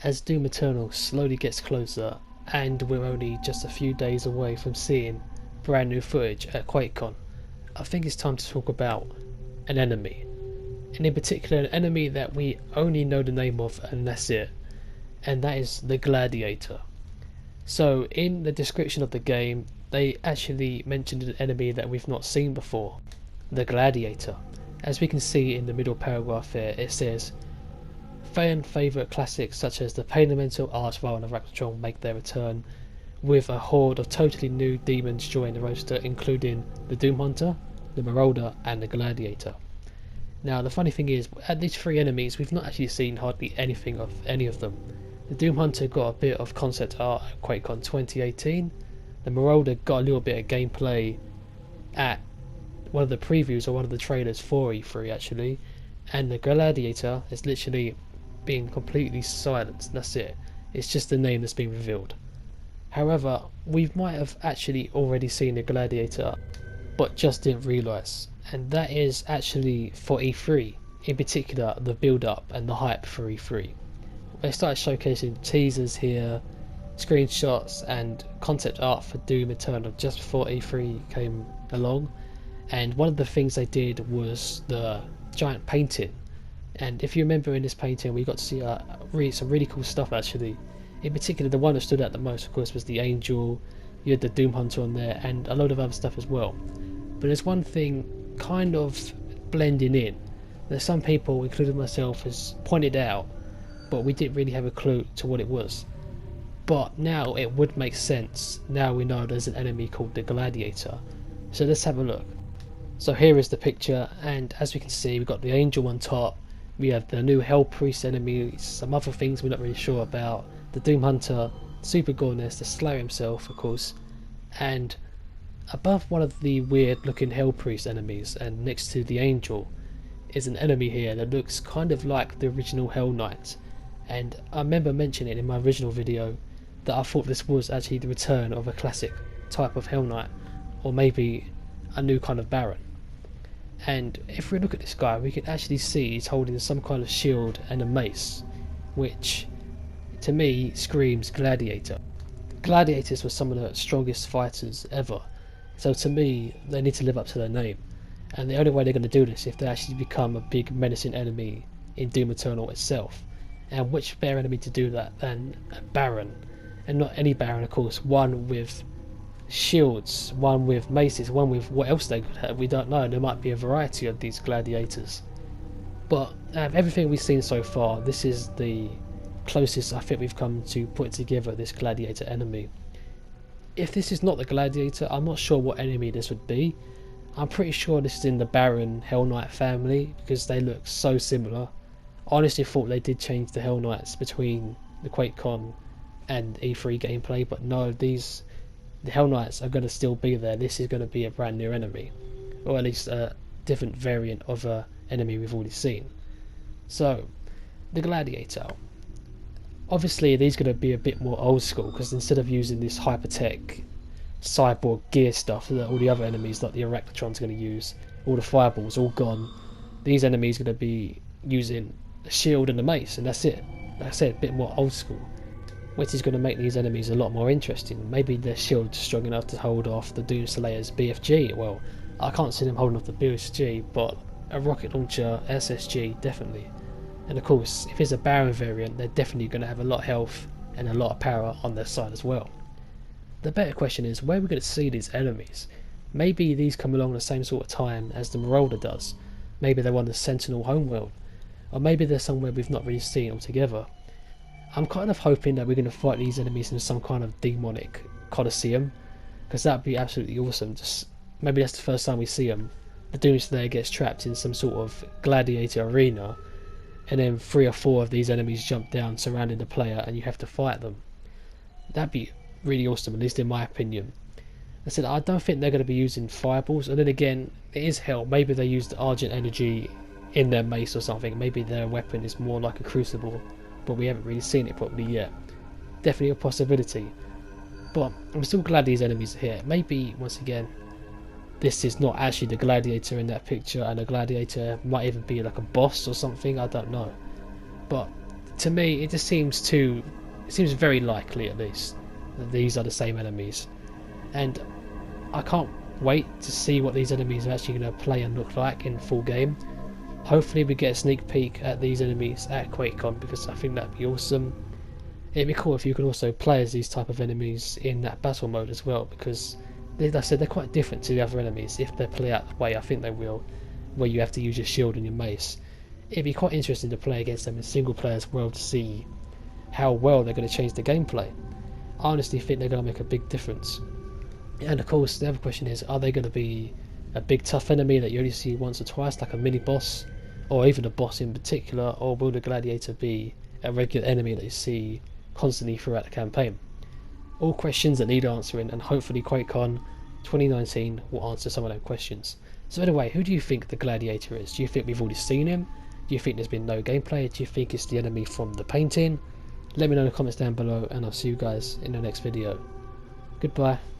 as Doom Eternal slowly gets closer, and we're only just a few days away from seeing brand new footage at QuakeCon, I think it's time to talk about an enemy, and in particular an enemy that we only know the name of and that's it, and that is the Gladiator. So in the description of the game they actually mentioned an enemy that we've not seen before, the Gladiator. As we can see in the middle paragraph there, it says fan favourite classics such as the Pain-Elemental, Archvile and Arachnotron make their return, with a horde of totally new demons join the roster, including the Doom Hunter, the Marauder and the Gladiator. Now the funny thing is, at these three enemies we've not actually seen hardly anything of any of them. The Doom Hunter got a bit of concept art at QuakeCon 2018, the Marauder got a little bit of gameplay at one of the previews or one of the trailers for E3 actually, and the Gladiator is literally being completely silenced. That's it. It's just the name that's been revealed. However, we might have actually already seen the Gladiator, but just didn't realise, and that is actually for E3. In particular, the build-up and the hype for E3. They started showcasing teasers here, screenshots and concept art for Doom Eternal just before E3 came along, and one of the things they did was the giant painting. And if you remember in this painting we got to see some really cool stuff actually. In particular the one that stood out the most of course was the angel, you had the Doom Hunter on there and a load of other stuff as well. But there's one thing kind of blending in that some people, including myself, has pointed out, but we didn't really have a clue to what it was. But now it would make sense, now we know there's an enemy called the Gladiator. So let's have a look. So here is the picture, and as we can see we've got the angel on top, we have the new Hell Priest enemies, some other things we're not really sure about, the Doom Hunter, Super Gorness, the Slayer himself of course, and above one of the weird looking Hell Priest enemies and next to the angel is an enemy here that looks kind of like the original Hell Knight. And I remember mentioning in my original video that I thought this was actually the return of a classic type of Hell Knight, or maybe a new kind of Baron. And if we look at this guy we can actually see he's holding some kind of shield and a mace, which to me screams Gladiator. Gladiators were some of the strongest fighters ever, so to me they need to live up to their name, and the only way they're going to do this is if they actually become a big menacing enemy in Doom Eternal itself. And which better enemy to do that than a Baron, and not any Baron of course, one with shields, one with maces, one with what else they could have, we don't know. There might be a variety of these gladiators, but everything we've seen so far, this is the closest I think we've come to putting together this Gladiator enemy. If this is not the Gladiator, I'm not sure what enemy this would be. I'm pretty sure this is in the Baron Hell Knight family because they look so similar. I honestly thought they did change the Hell Knights between the QuakeCon and E3 gameplay, but no, the Hell Knights are going to still be there. This is going to be a brand new enemy, or at least a different variant of a enemy we've already seen. So, the Gladiator. Obviously these are going to be a bit more old school, because instead of using this hypertech cyborg gear stuff that all the other enemies like the Arachnotron's going to use, all the fireballs all gone, these enemies are going to be using a shield and a mace, and that's it. Like I said, a bit more old school, which is going to make these enemies a lot more interesting. Maybe their shield's strong enough to hold off the Doomslayer's BFG. Well, I can't see them holding off the BFG, but a rocket launcher SSG definitely. And of course, if it's a Baron variant, they're definitely going to have a lot of health and a lot of power on their side as well. The better question is, where are we going to see these enemies? Maybe these come along the same sort of time as the Marauder does. Maybe they're on the Sentinel homeworld, or maybe they're somewhere we've not really seen altogether. I'm kind of hoping that we're going to fight these enemies in some kind of demonic Colosseum, because that would be absolutely awesome. Just maybe that's the first time we see them. The Doomslayer gets trapped in some sort of gladiator arena, and then 3 or 4 of these enemies jump down surrounding the player and you have to fight them. That'd be really awesome, at least in my opinion. I said I don't think they're going to be using fireballs, and then again it is hell. Maybe they use the Argent energy in their mace or something. Maybe their weapon is more like a crucible, but we haven't really seen it properly yet. Definitely a possibility, but I'm still glad these enemies are here. Maybe once again this is not actually the Gladiator in that picture, and the Gladiator might even be like a boss or something, I don't know. But to me, it seems very likely at least that these are the same enemies, and I can't wait to see what these enemies are actually going to play and look like in full game. Hopefully we get a sneak peek at these enemies at QuakeCon, because I think that'd be awesome. It'd be cool if you could also play as these type of enemies in that battle mode as well, because like I said, they're quite different to the other enemies if they play out the way I think they will, where you have to use your shield and your mace. It'd be quite interesting to play against them in single player as well, to see how well they're going to change the gameplay. I honestly think they're going to make a big difference. And of course the other question is, are they going to be a big tough enemy that you only see once or twice, like a mini boss, or even a boss in particular, or will the Gladiator be a regular enemy that you see constantly throughout the campaign? All questions that need answering, and hopefully QuakeCon 2019 will answer some of those questions. So anyway, who do you think the Gladiator is? Do you think we've already seen him? Do you think there's been no gameplay? Do you think it's the enemy from the painting? Let me know in the comments down below, and I'll see you guys in the next video. Goodbye.